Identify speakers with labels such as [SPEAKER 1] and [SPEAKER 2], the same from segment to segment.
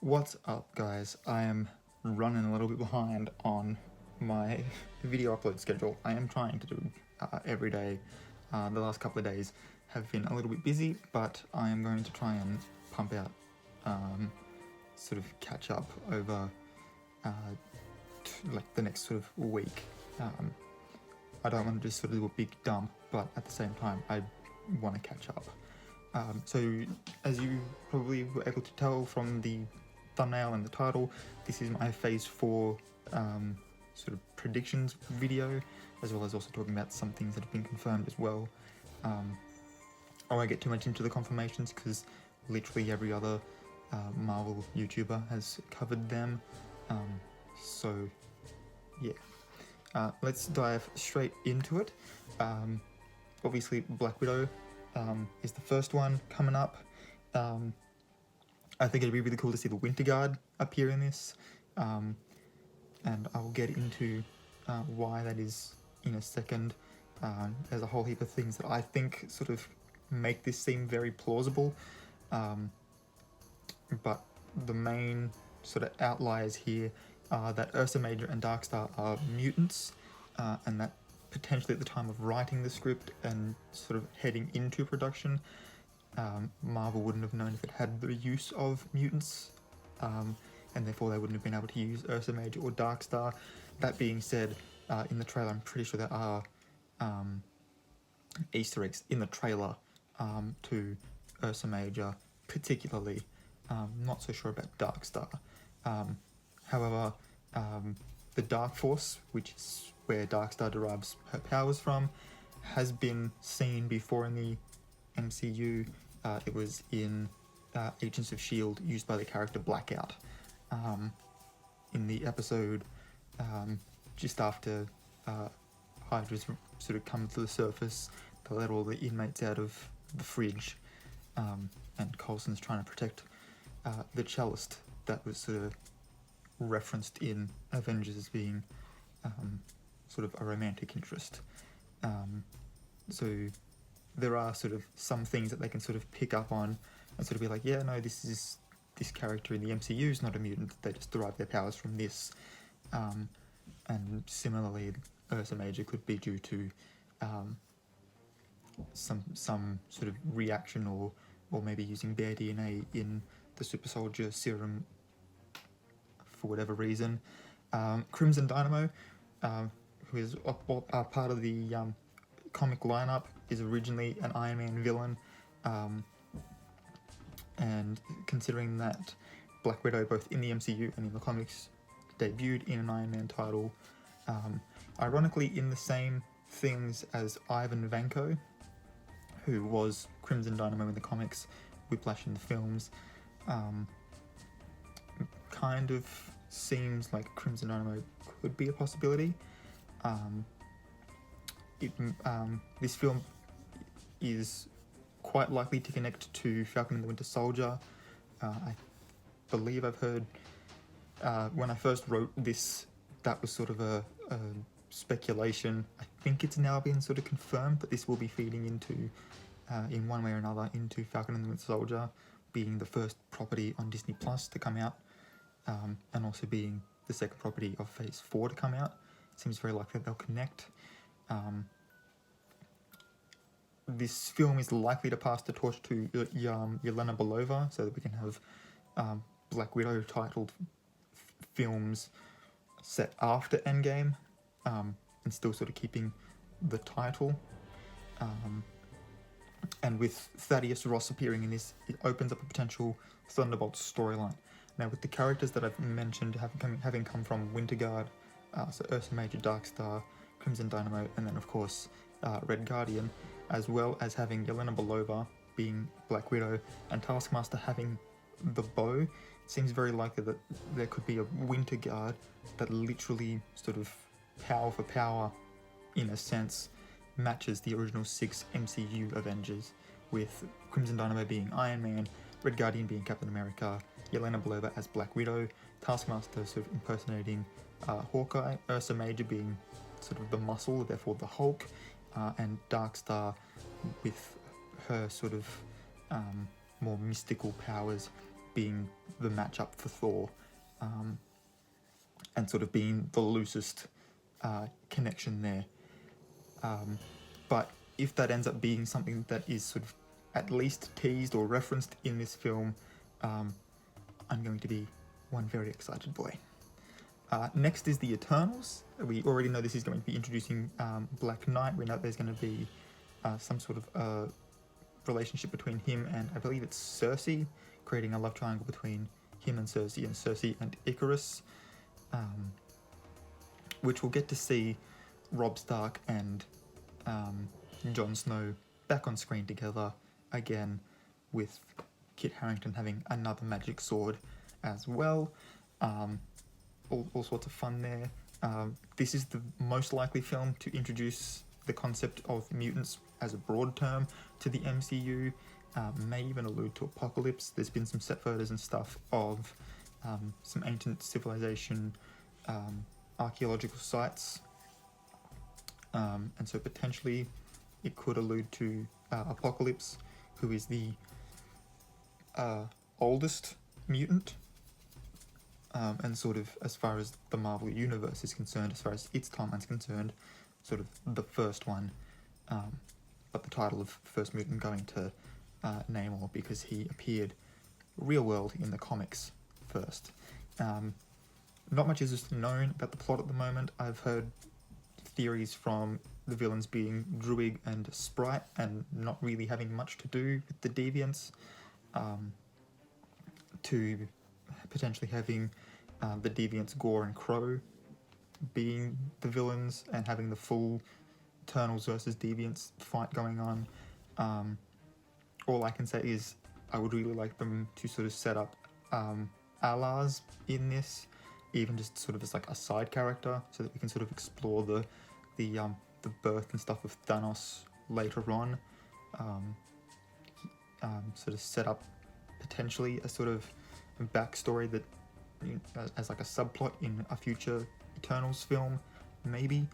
[SPEAKER 1] What's up, guys? I am running a little bit behind on my video upload schedule. I am trying to do every day. The last couple of days have been a little bit busy, but I am going to try and pump out, sort of catch up over like the next sort of week. I don't want to just sort of do a big dump, but at the same time, I want to catch up. So, as you probably were able to tell from the thumbnail and the title, this is my Phase 4 sort of predictions video, as well as also talking about some things that have been confirmed as well. I won't get too much into the confirmations because literally every other Marvel YouTuber has covered them. So, yeah. Let's dive straight into it. Obviously, Black Widow is the first one coming up. I think it'd be really cool to see the Winter Guard appear in this, and I'll get into why that is in a second. There's a whole heap of things that I think sort of make this seem very plausible, but the main sort of outliers here are that Ursa Major and Darkstar are mutants, and that potentially at the time of writing the script and sort of heading into production, Marvel wouldn't have known if it had the use of mutants, and therefore they wouldn't have been able to use Ursa Major or Darkstar. That being said, in the trailer, I'm pretty sure there are Easter eggs in the trailer to Ursa Major, particularly. Not so sure about Darkstar. However, the Dark Force, which is where Darkstar derives her powers from, has been seen before in the MCU. It was in Agents of S.H.I.E.L.D. used by the character Blackout in the episode just after Hydra's sort of come to the surface to let all the inmates out of the fridge, and Coulson's trying to protect the cellist that was sort of referenced in Avengers as being sort of a romantic interest. So there are sort of some things that they can sort of pick up on and sort of be like, yeah, no, this character in the MCU is not a mutant, they just derive their powers from this. And similarly, Ursa Major could be due to some sort of reaction or maybe using their DNA in the super soldier serum for whatever reason. Crimson Dynamo, who is a part of the comic lineup, is originally an Iron Man villain, and considering that Black Widow, both in the MCU and in the comics, debuted in an Iron Man title, ironically in the same things as Ivan Vanko, who was Crimson Dynamo in the comics, Whiplash in the films. Kind of seems like Crimson Dynamo could be a possibility. This film is quite likely to connect to Falcon and the Winter Soldier. I believe I've heard when I first wrote this, that was sort of a speculation. I think it's now been sort of confirmed that this will be feeding into, in one way or another, into Falcon and the Winter Soldier, being the first property on Disney Plus to come out, and also being the second property of Phase 4 to come out. It seems very likely that they'll connect. This film is likely to pass the torch to Yelena Belova, so that we can have Black Widow titled films set after Endgame, and still sort of keeping the title. And with Thaddeus Ross appearing in this, it opens up a potential Thunderbolts storyline. Now, with the characters that I've mentioned having come from Winter Guard, so Ursa Major, Darkstar, Crimson Dynamo, and then of course Red Guardian, as well as having Yelena Belova being Black Widow and Taskmaster having the bow, it seems very likely that there could be a Winter Guard that literally sort of power for power, in a sense, matches the original 6 MCU Avengers, with Crimson Dynamo being Iron Man, Red Guardian being Captain America, Yelena Belova as Black Widow, Taskmaster sort of impersonating Hawkeye, Ursa Major being sort of the muscle, therefore the Hulk, and Darkstar with her sort of more mystical powers being the matchup for Thor, and sort of being the loosest connection there. But if that ends up being something that is sort of at least teased or referenced in this film, I'm going to be one very excited boy. Next is the Eternals. We already know this is going to be introducing Black Knight. We know there's going to be some sort of relationship between him and, I believe it's Cersei, creating a love triangle between him and Cersei and Icarus, which we'll get to see Robb Stark and Jon Snow back on screen together again, with Kit Harington having another magic sword as well. All sorts of fun there. This is the most likely film to introduce the concept of mutants as a broad term to the MCU, may even allude to Apocalypse. There's been some set photos and stuff of some ancient civilization archaeological sites, and so potentially it could allude to Apocalypse, who is the oldest mutant, and sort of, as far as the Marvel Universe is concerned, as far as its timeline's concerned, sort of the first one, but the title of First Mutant going to Namor, because he appeared real world in the comics first. Not much is known about the plot at the moment. I've heard theories from the villains being Druig and Sprite, and not really having much to do with the Deviants, to potentially having the Deviants Gore and Crow being the villains, and having the full Eternals versus Deviants fight going on. All I can say is I would really like them to sort of set up Alaz in this, even just sort of as like a side character, so that we can sort of explore the birth and stuff of Thanos later on. Sort of set up potentially a sort of backstory that, as like a subplot in a future Eternals film, maybe.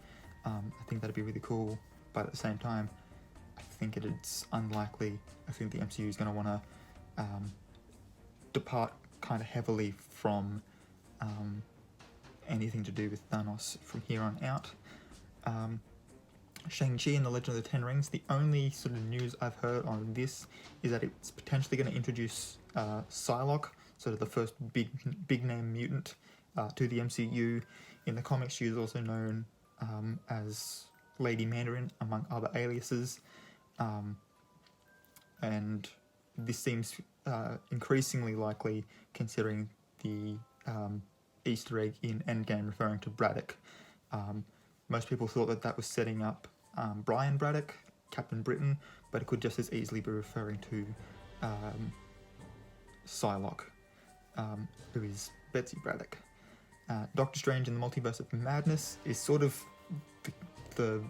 [SPEAKER 1] I think that'd be really cool, but at the same time, I think it's unlikely. I think the MCU is going to want to depart kind of heavily from anything to do with Thanos from here on out. Shang-Chi and the Legend of the Ten Rings, the only sort of news I've heard on this is that it's potentially going to introduce Psylocke, sort of the first big name mutant to the MCU. In the comics, she is also known as Lady Mandarin, among other aliases, and this seems increasingly likely, considering the Easter egg in Endgame referring to Braddock. Most people thought that that was setting up Brian Braddock, Captain Britain, but it could just as easily be referring to Psylocke, who is Betsy Braddock. Doctor Strange in the Multiverse of Madness is sort of the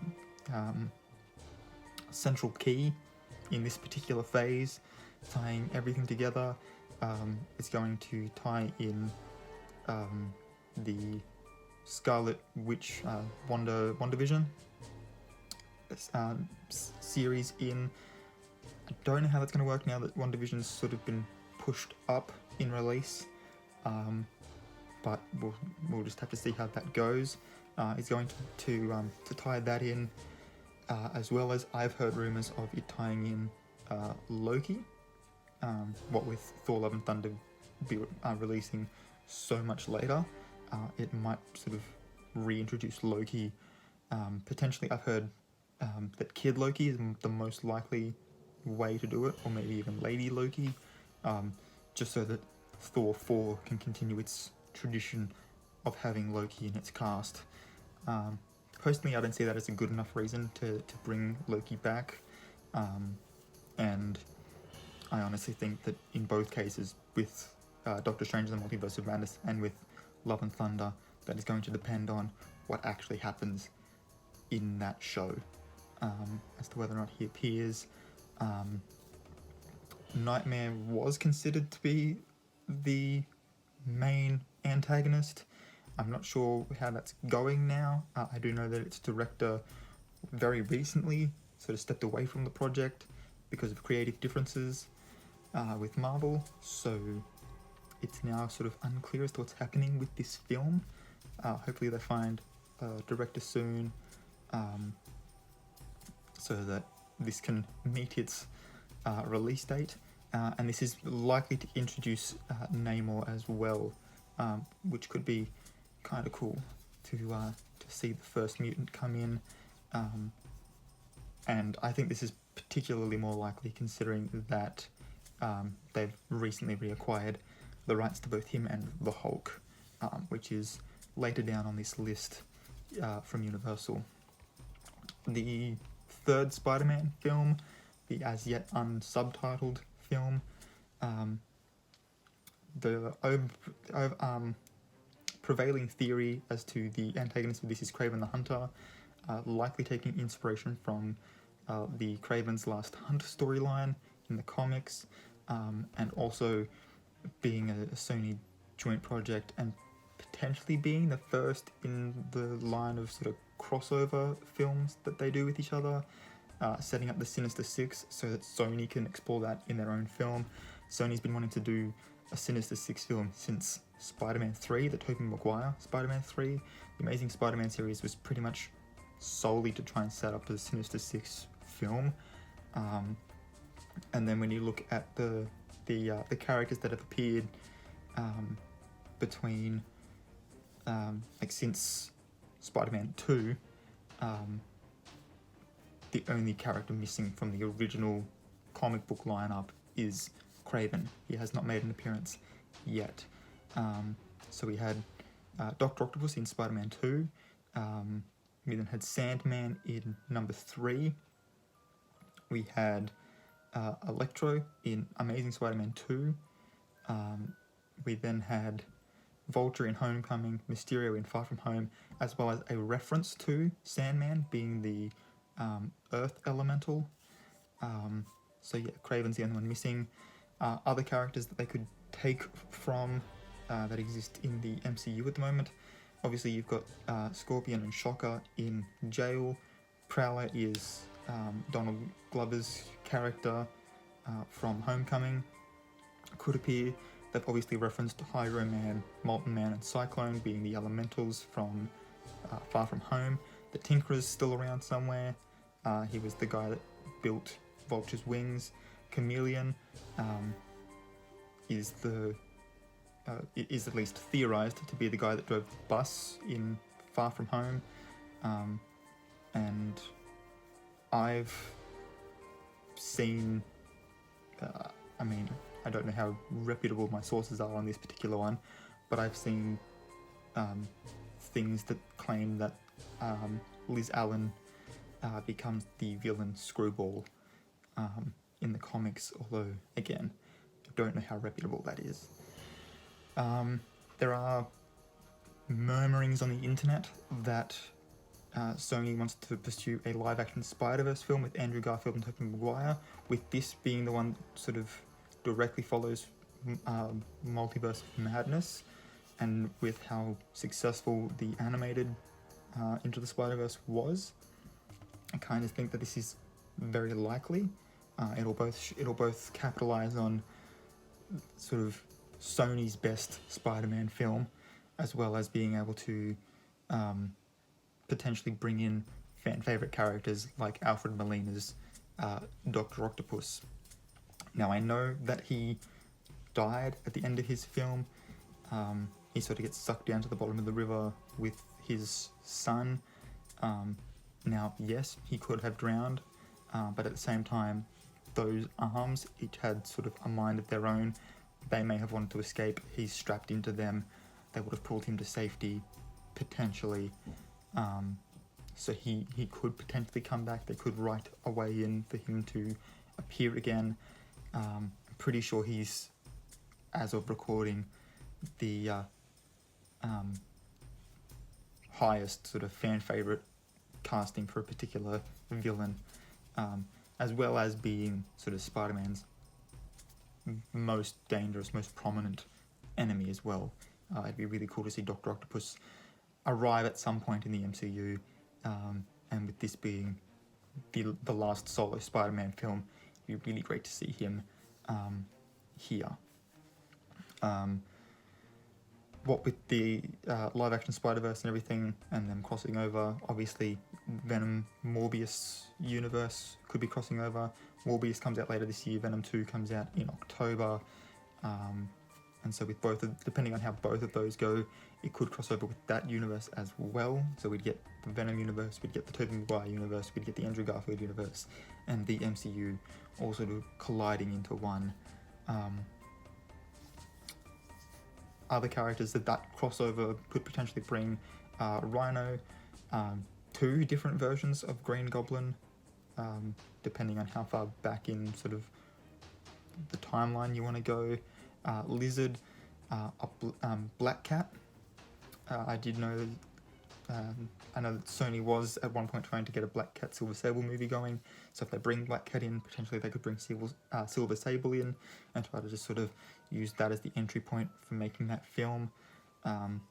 [SPEAKER 1] central key in this particular phase, tying everything together. It's going to tie in the Scarlet Witch WandaVision series in. I don't know how that's going to work now that WandaVision's sort of been pushed up in release, but we'll just have to see how that goes. It's going to tie that in, as well as I've heard rumours of it tying in Loki, what with Thor Love and Thunder be releasing so much later. It might sort of reintroduce Loki. Potentially, I've heard that Kid Loki is the most likely way to do it, or maybe even Lady Loki, just so that Thor 4 can continue its tradition of having Loki in its cast. Personally, I don't see that as a good enough reason to bring Loki back, and I honestly think that in both cases, with Doctor Strange and the Multiverse of Madness and with Love and Thunder, that is going to depend on what actually happens in that show, as to whether or not he appears. Nightmare was considered to be the main antagonist. I'm not sure how that's going now. I do know that its director very recently sort of stepped away from the project because of creative differences with Marvel, so it's now sort of unclear as to what's happening with this film. Hopefully they find a director soon, so that this can meet its release date. And this is likely to introduce Namor as well, which could be kind of cool to see the first mutant come in. And I think this is particularly more likely considering that they've recently reacquired the rights to both him and the Hulk, which is later down on this list from Universal. The third Spider-Man film, the as yet unsubtitled film, the prevailing theory as to the antagonist of this is Kraven the Hunter, likely taking inspiration from the Kraven's Last Hunt storyline in the comics, and also being a Sony joint project and potentially being the first in the line of sort of crossover films that they do with each other, setting up the Sinister Six so that Sony can explore that in their own film. Sony's been wanting to do a Sinister Six film since Spider-Man 3, the Tobey Maguire Spider-Man 3. The Amazing Spider-Man series was pretty much solely to try and set up a Sinister Six film. And then when you look at the characters that have appeared between since Spider-Man 2, the only character missing from the original comic book lineup is Kraven. He has not made an appearance yet. So we had Dr. Octopus in Spider-Man 2. We then had Sandman in number 3. We had Electro in Amazing Spider-Man 2. We then had Vulture in Homecoming, Mysterio in Far From Home, as well as a reference to Sandman being the Earth Elemental. So yeah, Kraven's the only one missing. Other characters that they could take from that exist in the MCU at the moment. Obviously you've got Scorpion and Shocker in jail. Prowler is Donald Glover's character from Homecoming. Could appear. They've obviously referenced Hydro Man, Molten Man, and Cyclone being the elementals from Far From Home. The Tinkerer's still around somewhere. He was the guy that built Vulture's wings. Chameleon is at least theorized to be the guy that drove the bus in Far From Home. And I've seen, I don't know how reputable my sources are on this particular one, but I've seen things that claim that Liz Allen becomes the villain Screwball in the comics, although, again, I don't know how reputable that is. There are murmurings on the internet that Sony wants to pursue a live-action Spider-Verse film with Andrew Garfield and Tobey Maguire, with this being the one that sort of directly follows Multiverse of Madness, and with how successful the animated Into the Spider-Verse was. I kind of think that this is very likely. It'll both capitalize on sort of Sony's best Spider-Man film, as well as being able to potentially bring in fan favorite characters like Alfred Molina's Dr. Octopus. Now I know that he died at the end of his film. He sort of gets sucked down to the bottom of the river with his son. Now, yes, he could have drowned, but at the same time, those arms each had sort of a mind of their own. They may have wanted to escape. He's strapped into them. They would have pulled him to safety, potentially. So he could potentially come back. They could write a way in for him to appear again. I'm pretty sure he's, as of recording, the highest sort of fan favorite casting for a particular villain, as well as being sort of Spider-Man's most dangerous, most prominent enemy as well. It'd be really cool to see Dr. Octopus arrive at some point in the MCU, and with this being the last solo Spider-Man film, it'd be really great to see him here. what with the live action Spider-Verse and everything, and them crossing over, obviously Venom Morbius universe could be crossing over. Morbius comes out later this year, Venom 2 comes out in October, and so with both of, depending on how both of those go, it could cross over with that universe as well. So we'd get the Venom universe, we'd get the Tobey Maguire universe, we'd get the Andrew Garfield universe, and the MCU all sort of colliding into one. Other characters that crossover could potentially bring Rhino, 2 different versions of Green Goblin, depending on how far back in sort of the timeline you want to go. Lizard, Black Cat. I did know, I know that Sony was at one point trying to get a Black Cat Silver Sable movie going, so if they bring Black Cat in, potentially they could bring Silver Sable in and try to just sort of use that as the entry point for making that film. And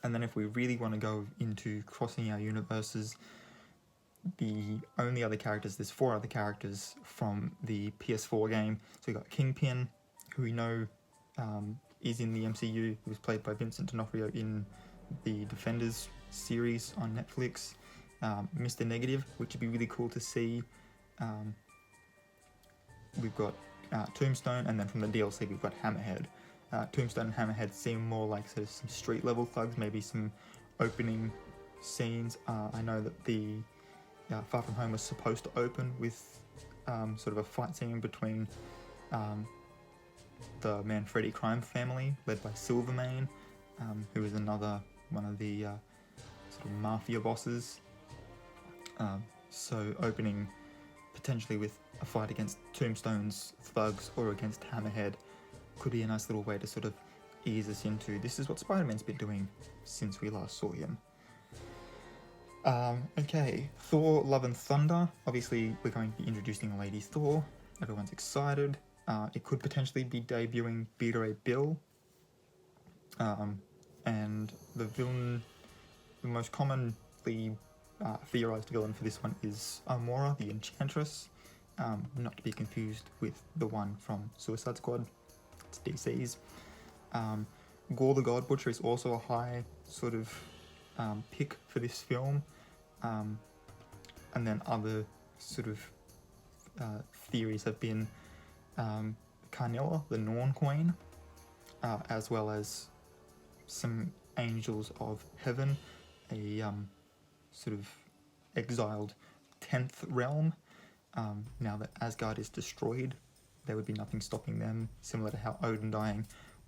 [SPEAKER 1] then if we really want to go into crossing our universes, the only other characters, there's 4 other characters from the PS4 game. So we got Kingpin, who we know is in the MCU, who was played by Vincent D'Onofrio in the Defenders series on Netflix. Mr. Negative, which would be really cool to see. We've got Tombstone, and then from the DLC we've got Hammerhead. Tombstone and Hammerhead seem more like sort of some street level thugs, maybe some opening scenes. I know that the Far From Home was supposed to open with sort of a fight scene between the Manfredi crime family, led by Silvermane, who is another one of the sort of mafia bosses. So opening potentially with a fight against Tombstone's thugs or against Hammerhead could be a nice little way to sort of ease us into, this is what Spider-Man's been doing since we last saw him. Okay, Thor Love and Thunder. Obviously we're going to be introducing Lady Thor. Everyone's excited. It could potentially be debuting Beta Ray Bill. And the villain, the most commonly theorized villain for this one is Amora, the Enchantress. Not to be confused with the one from Suicide Squad. It's DC's. Gore the God Butcher is also a high sort of pick for this film. And then other sort of theories have been Carnilla, the Norn Queen, as well as some Angels of Heaven, a sort of exiled 10th realm. Now that Asgard is destroyed, there would be nothing stopping them, similar to how Odin dying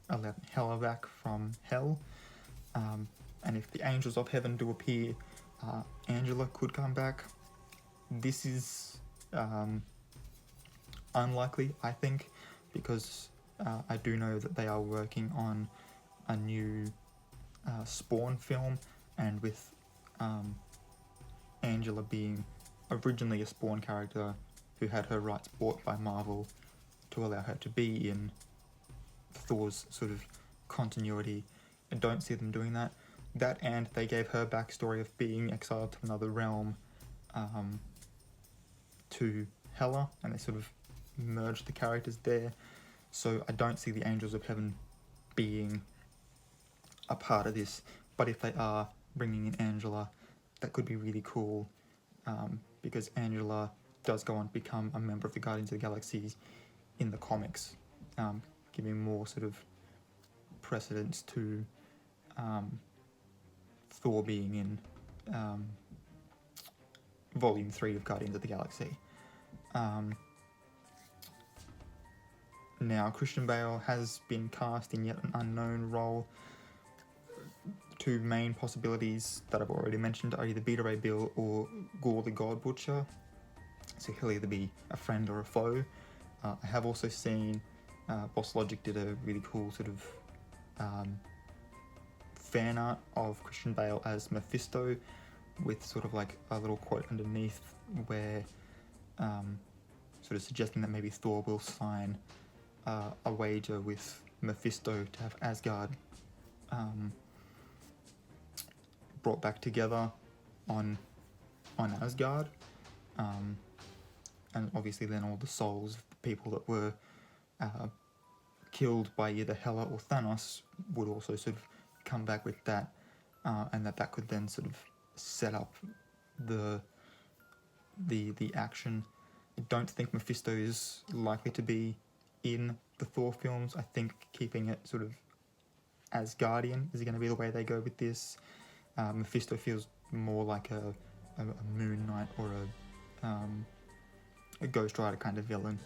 [SPEAKER 1] allowed Hela back from Hell. And if the Angels of Heaven do appear, Angela could come back. This is unlikely, I think, because I do know that they are working on a new Spawn film, and with Angela being originally a Spawn character who had her rights bought by Marvel to allow her to be in Thor's sort of continuity, I don't see them doing that. That, and they gave her backstory of being exiled to another realm to Hela, and they sort of merged the characters there. So I don't see the Angels of Heaven being a part of this, but if they are bringing in Angela, that could be really cool, because Angela does go on to become a member of the Guardians of the Galaxy in the comics, giving more sort of precedence to Thor being in Volume 3 of Guardians of the Galaxy. Now, Christian Bale has been cast in yet an unknown role. 2 main possibilities that I've already mentioned are either Beta Ray Bill or Gore the God Butcher. So he'll either be a friend or a foe. I have also seen Boss Logic did a really cool sort of fan art of Christian Bale as Mephisto, with sort of like a little quote underneath where sort of suggesting that maybe Thor will sign a wager with Mephisto to have Asgard brought back together on Asgard, and obviously then all the souls of the people that were killed by either Hela or Thanos would also sort of come back with that, and that could then sort of set up the action. I don't think Mephisto is likely to be in the Thor films. I think keeping it sort of as Guardian is going to be the way they go with this. Mephisto feels more like a Moon Knight or a Ghost Rider kind of villain.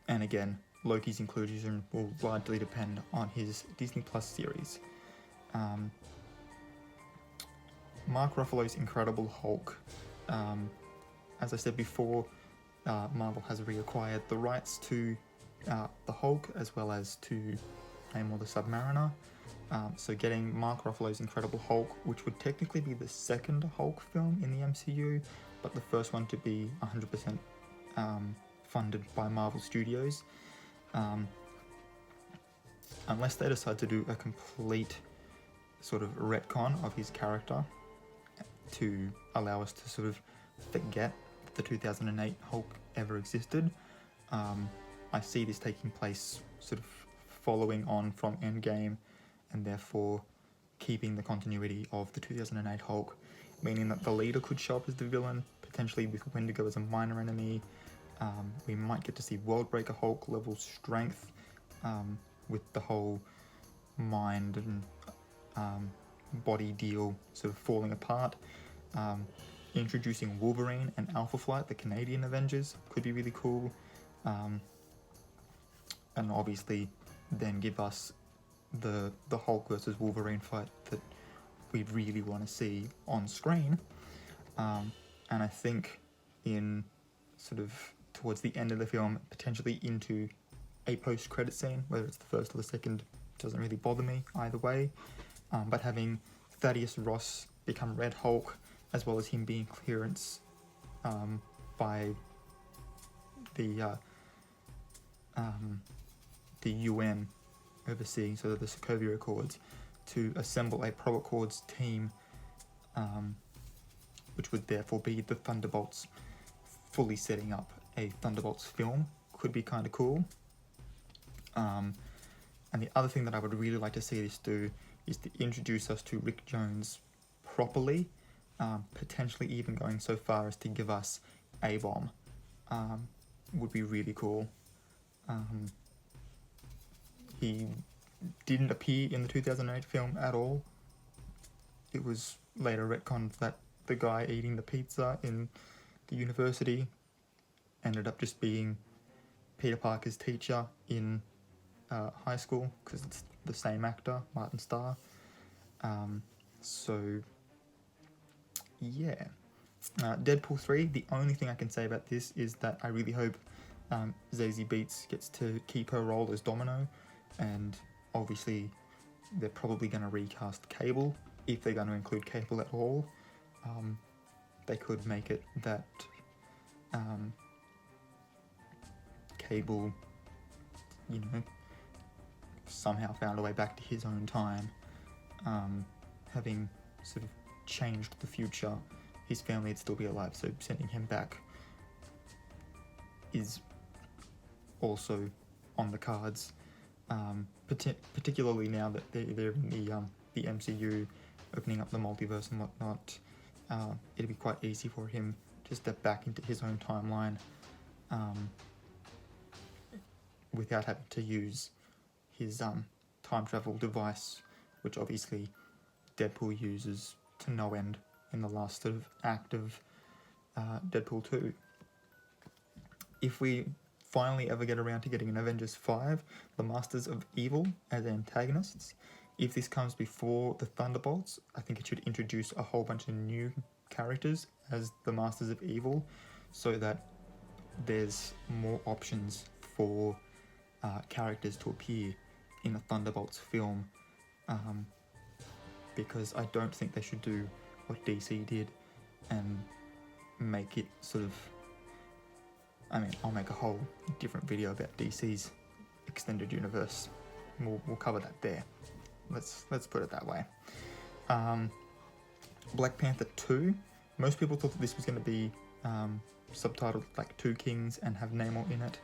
[SPEAKER 1] And again, Loki's inclusion will largely depend on his Disney Plus series. Mark Ruffalo's Incredible Hulk. As I said before, Marvel has reacquired the rights to the Hulk as well as to Namor the Submariner. So getting Mark Ruffalo's Incredible Hulk, which would technically be the second Hulk film in the MCU, but the first one to be 100% funded by Marvel Studios. Unless they decide to do a complete sort of retcon of his character to allow us to sort of forget that the 2008 Hulk ever existed. I see this taking place sort of following on from Endgame, and therefore keeping the continuity of the 2008 Hulk, meaning that the leader could show up as the villain, potentially with Wendigo as a minor enemy. We might get to see Worldbreaker Hulk level strength, with the whole mind and body deal sort of falling apart. Introducing Wolverine and Alpha Flight, the Canadian Avengers, could be really cool. And obviously then give us the Hulk versus Wolverine fight that we really want to see on screen. And I think in sort of towards the end of the film, potentially into a post-credit scene, whether it's the first or the second, doesn't really bother me either way. But having Thaddeus Ross become Red Hulk, as well as him being clearance by the UN overseeing sort of the Sokovia Accords to assemble a pro-Accords team, which would therefore be the Thunderbolts, fully setting up a Thunderbolts film, could be kind of cool. And the other thing that I would really like to see this do is to introduce us to Rick Jones properly, potentially even going so far as to give us A-Bomb. Would be really cool. He didn't appear in the 2008 film at all. It was later retconned that the guy eating the pizza in the university ended up just being Peter Parker's teacher in high school, because it's the same actor, Martin Starr. So yeah. Deadpool 3, the only thing I can say about this is that I really hope Zazie Beetz gets to keep her role as Domino, and obviously they're probably going to recast Cable, if they're going to include Cable at all. They could make it that Cable, somehow found a way back to his own time, having sort of changed the future. His family would still be alive, so sending him back is also on the cards, particularly now that they're in the MCU, opening up the multiverse and whatnot. It'd be quite easy for him to step back into his own timeline without having to use his time travel device, which obviously Deadpool uses to no end in the last sort of act of Deadpool 2. If we finally ever get around to getting an Avengers 5, the Masters of Evil as antagonists, if this comes before the Thunderbolts, I think it should introduce a whole bunch of new characters as the Masters of Evil, so that there's more options for characters to appear in the Thunderbolts film, because I don't think they should do what DC did and make it sort of, I'll make a whole different video about DC's extended universe. We'll cover that there. Let's put it that way. Black Panther 2. Most people thought that this was going to be subtitled like Two Kings and have Namor in it.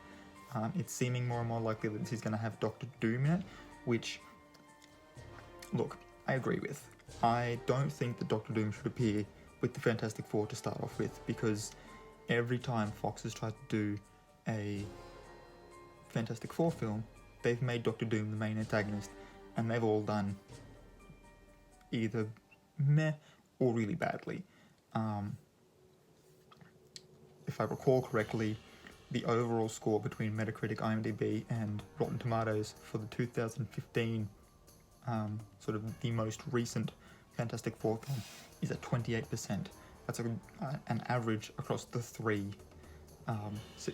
[SPEAKER 1] It's seeming more and more likely that this is going to have Doctor Doom in it, which, look, I agree with. I don't think that Doctor Doom should appear with the Fantastic Four to start off with, because every time Fox has tried to do a Fantastic Four film, they've made Doctor Doom the main antagonist, and they've all done either meh or really badly. If I recall correctly, the overall score between Metacritic, IMDb, and Rotten Tomatoes for the 2015, sort of the most recent Fantastic Four film, is at 28%. That's an average across the three. So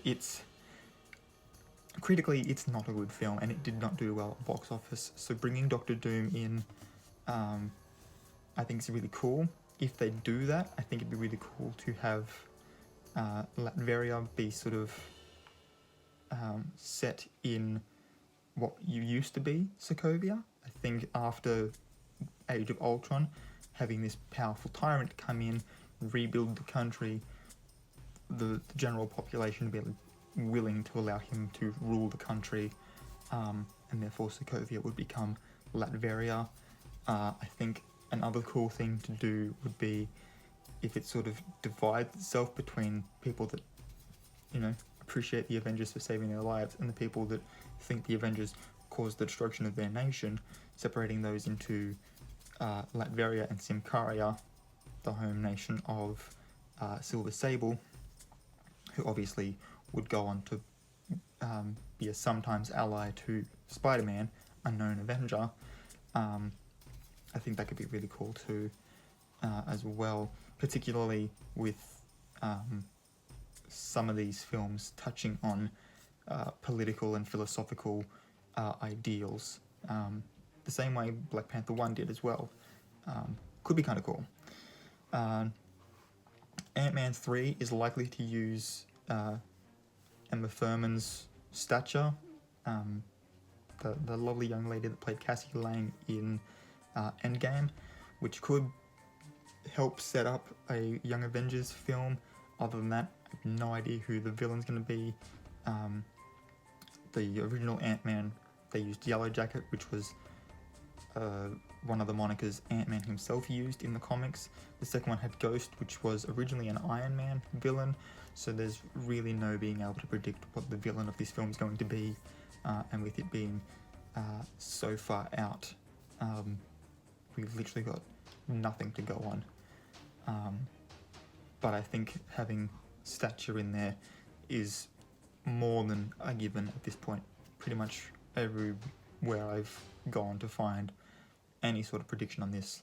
[SPEAKER 1] critically, it's not a good film, and it did not do well at box office. So bringing Doctor Doom in, I think is really cool. If they do that, I think it'd be really cool to have Latveria be sort of set in what used to be Sokovia. I think after Age of Ultron, having this powerful tyrant come in, rebuild the country, the general population be willing to allow him to rule the country, and therefore Sokovia would become Latveria. I think another cool thing to do would be if it sort of divides itself between people that, appreciate the Avengers for saving their lives and the people that think the Avengers caused the destruction of their nation, separating those into Latveria and Symkaria, the home nation of Silver Sable, who obviously would go on to be a sometimes ally to Spider-Man, a known Avenger. I think that could be really cool too, as well, particularly with some of these films touching on political and philosophical ideals, the same way Black Panther 1 did as well. Could be kind of cool. Ant-Man 3 is likely to use Emma Thurman's stature, the lovely young lady that played Cassie Lang in Endgame, which could help set up a Young Avengers film. Other than that, I have no idea who the villain's going to be. The original Ant-Man, they used Yellow Jacket, which was one of the monikers Ant-Man himself used in the comics. The second one had Ghost, which was originally an Iron Man villain, so there's really no being able to predict what the villain of this film is going to be, and with it being so far out, we've literally got nothing to go on. But I think having stature in there is more than a given at this point. Pretty much everywhere I've gone to find any sort of prediction on this,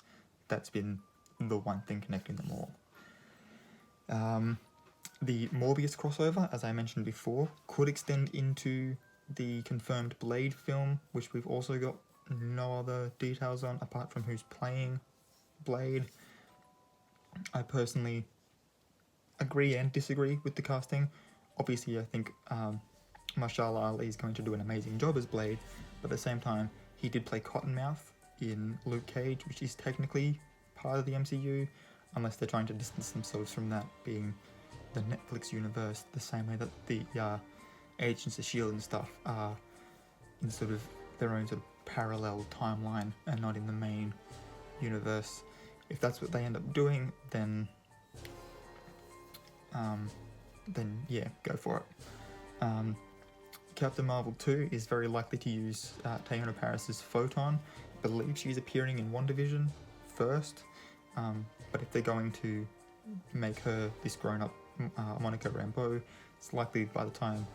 [SPEAKER 1] that's been the one thing connecting them all. The Morbius crossover, as I mentioned before, could extend into the confirmed Blade film, which we've also got no other details on apart from who's playing Blade. I personally agree and disagree with the casting. Obviously, I think Mahershala Ali is going to do an amazing job as Blade, but at the same time, he did play Cottonmouth in Luke Cage, which is technically part of the MCU, unless they're trying to distance themselves from that being the Netflix universe, the same way that the Agents of S.H.I.E.L.D. and stuff are in sort of their own sort of parallel timeline and not in the main universe. If that's what they end up doing, then yeah, go for it. Captain Marvel 2 is very likely to use Teyonah Parris's Photon. I believe she's appearing in WandaVision first, but if they're going to make her this grown-up Monica Rambeau, it's likely by the time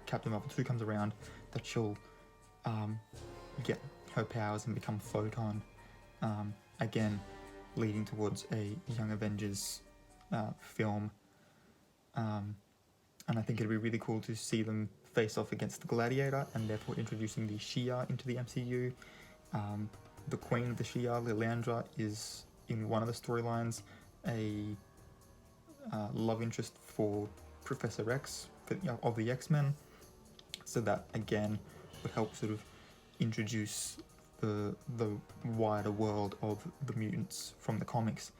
[SPEAKER 1] Captain Marvel 2 comes around that she'll get her powers and become Photon, again leading towards a Young Avengers film. And I think it'd be really cool to see them face off against the Gladiator, and therefore introducing the Shia into the MCU. The Queen of the Shia, Lilandra, is in one of the storylines a love interest for Professor X of the X-Men, so that again would help sort of introduce the wider world of the mutants from the comics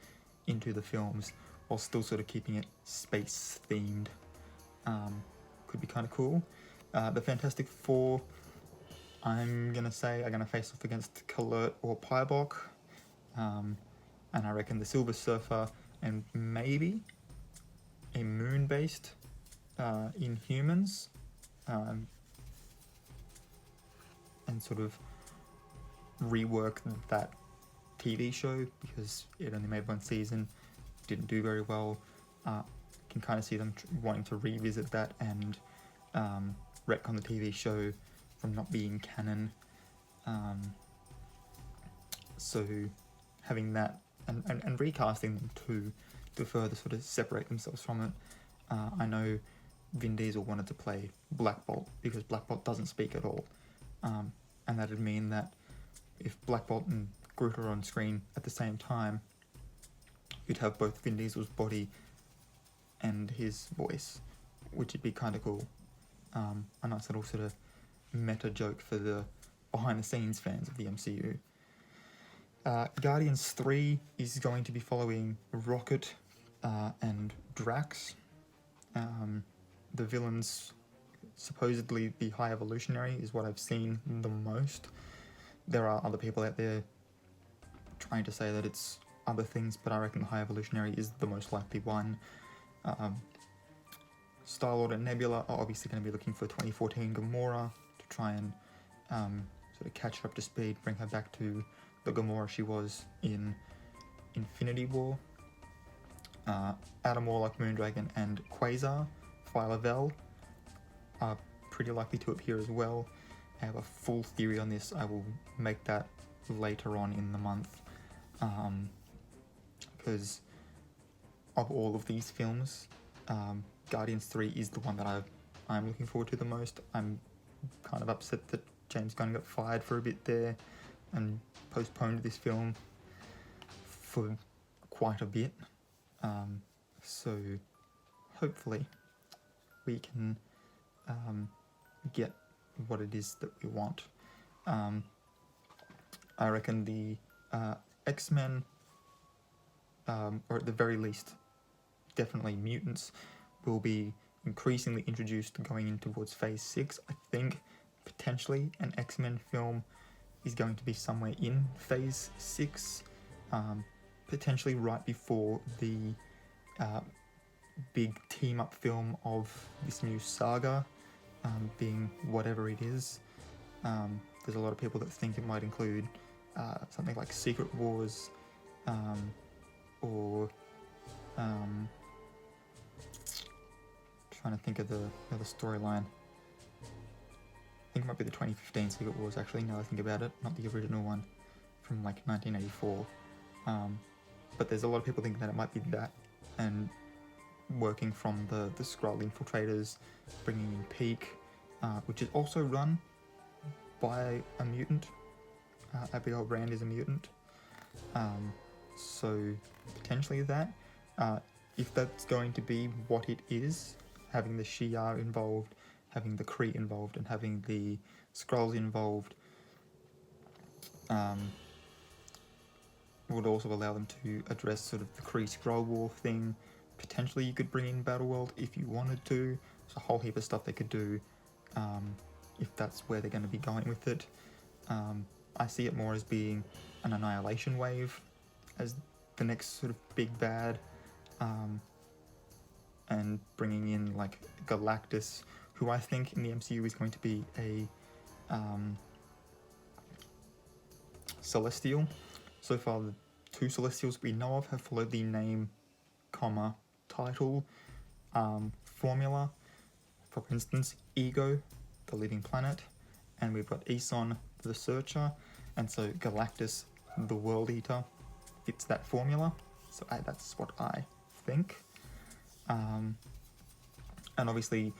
[SPEAKER 1] into the films, while still sort of keeping it space themed. Could be kind of cool. The Fantastic Four, I'm gonna say, are gonna face off against Kalurt or Pyborg. And I reckon the Silver Surfer and maybe a moon-based Inhumans, and sort of rework that TV show because it only made one season, didn't do very well. Can kind of see them wanting to revisit that and retcon the TV show from not being canon. So having that and recasting them to further sort of separate themselves from it. I know Vin Diesel wanted to play Black Bolt because Black Bolt doesn't speak at all. And that would mean that if Black Bolt and Groot are on screen at the same time, you'd have both Vin Diesel's body and his voice, which would be kind of cool. A nice little sort of meta joke for the behind-the-scenes fans of the MCU. Guardians 3 is going to be following Rocket and Drax. The villains supposedly the High Evolutionary is what I've seen the most. There are other people out there trying to say that it's other things, but I reckon the High Evolutionary is the most likely one. Star-Lord and Nebula are obviously going to be looking for 2014 Gamora to try and sort of catch her up to speed, bring her back to the Gamora she was in Infinity War. Adam Warlock, Moondragon, and Quasar, Phyla-Vell, are pretty likely to appear as well. I have a full theory on this. I will make that later on in the month. Because of all of these films, Guardians 3 is the one that I'm looking forward to the most. I'm kind of upset that James Gunn got fired for a bit there and postponed this film for quite a bit. So hopefully we can get what it is that we want. I reckon the X-Men, or at the very least, definitely mutants, will be increasingly introduced going in towards Phase 6. I think potentially an X-Men film is going to be somewhere in Phase 6, potentially right before the big team-up film of this new saga, being whatever it is. There's a lot of people that think it might include something like Secret Wars, or trying to think of the other storyline. I think it might be the 2015 Secret Wars, actually, now I think about it, not the original one from like 1984. But there's a lot of people thinking that it might be that, and working from the Skrull infiltrators, bringing in Peak, which is also run by a mutant. Abigail Brand is a mutant. So potentially that. If that's going to be what it is, having the Shi'ar involved, having the Kree involved, and having the Skrulls involved, would also allow them to address sort of the Kree-Skrull war thing. Potentially you could bring in Battleworld if you wanted to. There's a whole heap of stuff they could do, if that's where they're going to be going with it. I see it more as being an Annihilation Wave as the next sort of big bad, and bringing in like Galactus, who I think in the MCU is going to be a Celestial. So far, the two Celestials we know of have followed the name, comma, title, formula. For instance, Ego, the living planet, and we've got Eson, the Searcher, and so Galactus, the World Eater, fits that formula. So that's what I think. And obviously,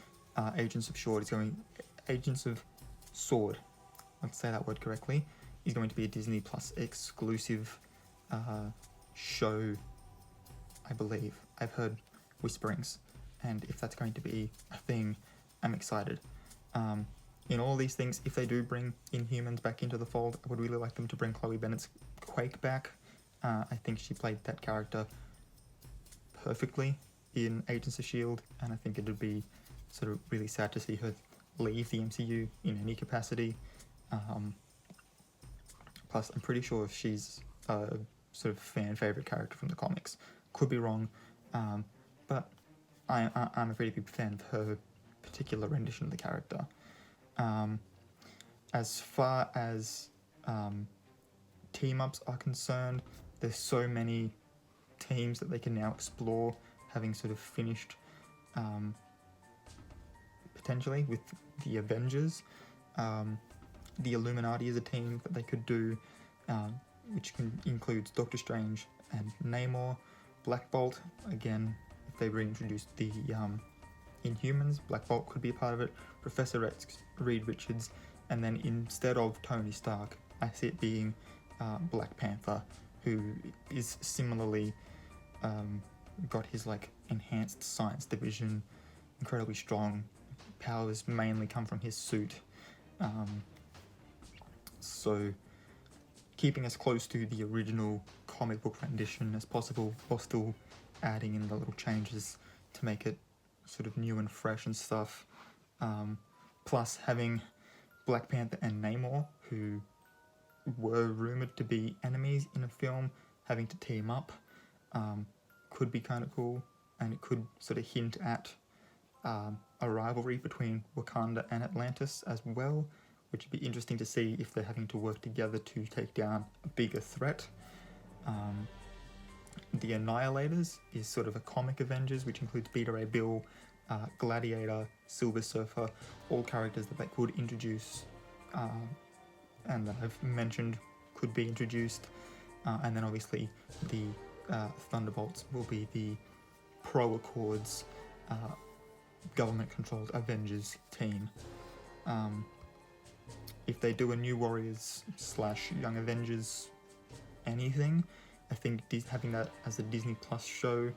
[SPEAKER 1] Agents of Sword, let's say that word correctly, is going to be a Disney Plus exclusive show, I believe. I've heard whisperings, and if that's going to be a thing, I'm excited. In all these things, if they do bring Inhumans back into the fold, I would really like them to bring Chloe Bennett's Quake back. I think she played that character perfectly in Agents of S.H.I.E.L.D., and I think it would be sort of really sad to see her leave the MCU in any capacity. Plus, I'm pretty sure she's a sort of fan favorite character from the comics. Could be wrong, but I'm a very big fan of her particular rendition of the character. As far as team-ups are concerned, there's so many teams that they can now explore, having sort of finished potentially with the Avengers. The Illuminati is a team that they could do, which includes Doctor Strange and Namor. Black Bolt, again, if they reintroduced the Inhumans, Black Bolt could be a part of it. Professor X, Reed Richards, and then instead of Tony Stark, I see it being Black Panther, who is similarly got his like enhanced science division, incredibly strong. Powers mainly come from his suit. So keeping as close to the original comic book rendition as possible, while still adding in the little changes to make it sort of new and fresh and stuff. Plus having Black Panther and Namor, who were rumoured to be enemies in a film, having to team up, could be kind of cool, and it could sort of hint at a rivalry between Wakanda and Atlantis as well, which would be interesting to see if they're having to work together to take down a bigger threat. The Annihilators is sort of a comic Avengers, which includes Beta Ray Bill, Gladiator, Silver Surfer, all characters that they could introduce and that I've mentioned could be introduced. And then obviously the Thunderbolts will be the pro-Accords government-controlled Avengers team. If they do a New Warriors / Young Avengers anything, I think having that as a Disney Plus show,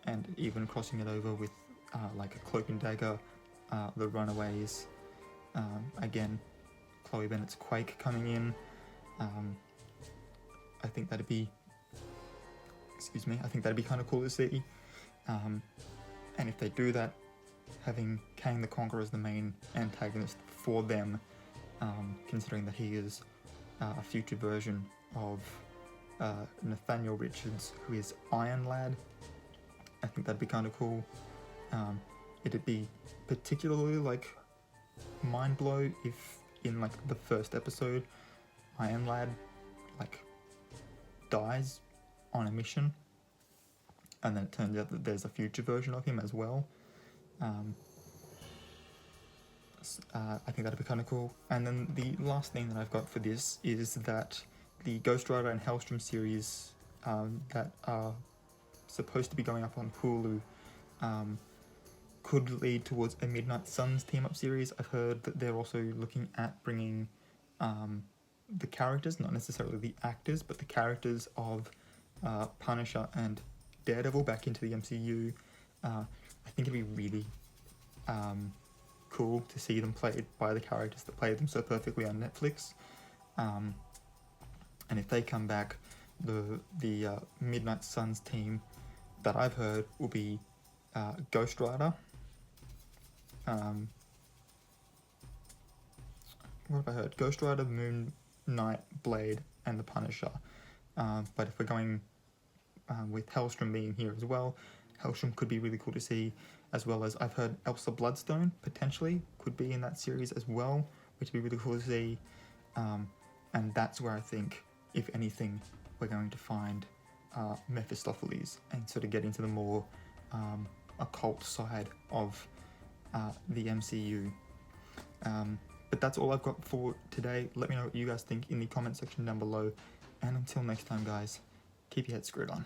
[SPEAKER 1] and even crossing it over with like a Cloak and Dagger, The Runaways, again, Chloe Bennett's Quake coming in, I think that'd be kind of cool to see. And if they do that, having Kang the Conqueror as the main antagonist for them, considering that he is a future version of Nathaniel Richards, who is Iron Lad, I think that'd be kind of cool. It'd be particularly like mind blow if in like the first episode Iron Lad like dies on a mission, and then it turns out that there's a future version of him as well. I think that'd be kind of cool. And then the last thing that I've got for this is that the Ghost Rider and Hellstrom series that are supposed to be going up on Hulu could lead towards a Midnight Suns team-up series. I've heard that they're also looking at bringing the characters, not necessarily the actors, but the characters of Punisher and Daredevil back into the MCU. I think it'd be really cool to see them played by the characters that play them so perfectly on Netflix. And if they come back, the Midnight Suns team that I've heard will be Ghost Rider. What have I heard? Ghost Rider, Moon Knight, Blade, and the Punisher. But if we're going with Hellstrom being here as well, Hellstrom could be really cool to see, as well as I've heard Elsa Bloodstone potentially could be in that series as well, which would be really cool to see. And that's where I think, if anything, we're going to find Mephistopheles and sort of get into the more occult side of the MCU. But that's all I've got for today. Let me know what you guys think in the comment section down below. And until next time, guys, keep your head screwed on.